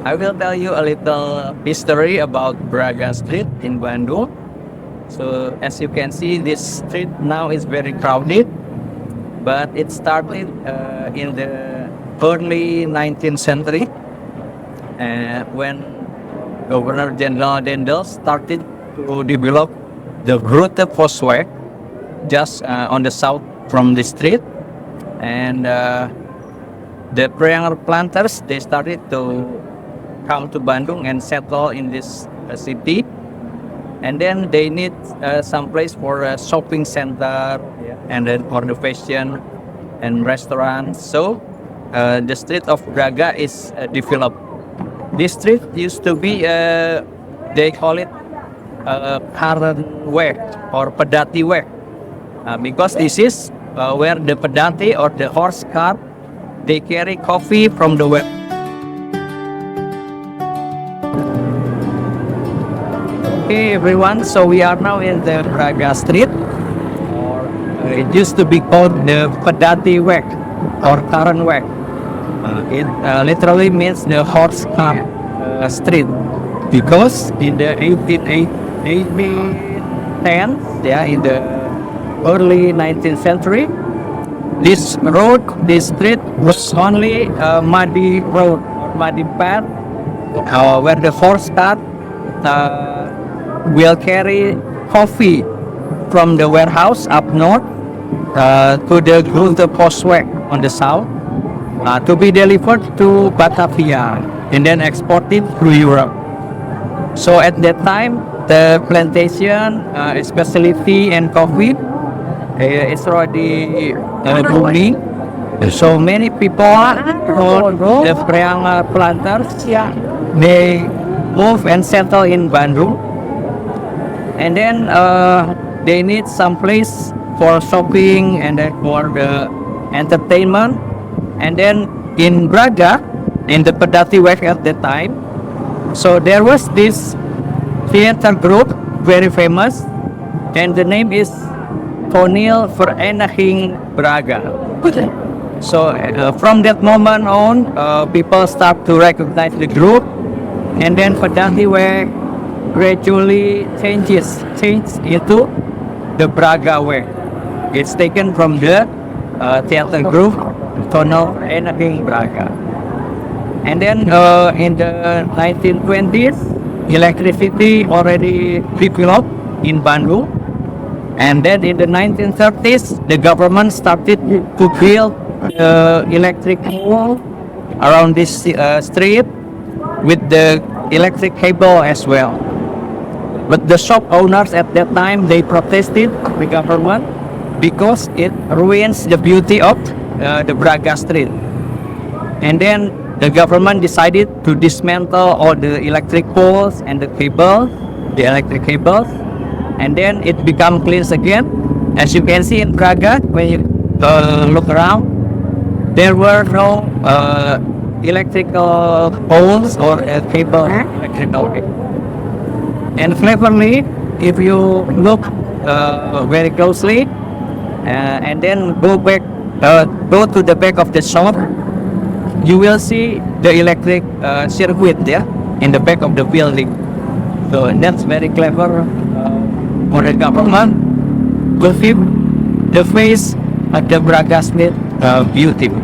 I will tell you a little history about Braga Street in Bandung. So as you can see, this street now is very crowded, but it started in the early 19th century when Governor General Dendel started to develop the Grote Postweg just on the south from the street, and the Priangar planters they started to come to Bandung and settle in this city, and then they need some place for a shopping center, and then for the fashion and restaurants. So the street of Braga is developed. This street used to be they call it Karan Weg or Pedati Weg, because this is where the pedati or the horse cart they carry coffee from the web. Okay, everyone. So we are now in the Braga Street. It used to be called the Pedati Weg or Karan Weg. It literally means the horse cart street, because in the 1810s, in the early 19th century, this street was only a muddy road, muddy path, where the horse cart will carry coffee from the warehouse up north to the Grote Postweg on the south, to be delivered to Batavia and then exported through Europe. So at that time, the plantation, especially tea and coffee, it's already booming. So many people from the Priangar planters, they move and settle in Bandung, and then they need some place for shopping and then for the entertainment. And then in Braga, in the Pedati Weg at the time, so there was this theater group, very famous, and the name is Toneel Vereniging Braga. So from that moment on, people start to recognize the group, and then Pedati Weg gradually changed into the Braga Weg. It's taken from the theater group Toneel Vereniging Braga. And then in the 1920s, electricity already developed in Bandung. And then in the 1930s, the government started to build electric pole around this street with the electric cable as well. But the shop owners at that time, they protested the government because it ruins the beauty of the Braga Street. And then the government decided to dismantle all the electric poles and the electric cables, and then it became clean again. As you can see in Braga, when you look around, there were no electrical poles or cable electrical. And cleverly, if you look very closely, and then go to the back of the shop, you will see the electric circuit there in the back of the building. So that's very clever for the government to keep the face of the Braga Street beautiful.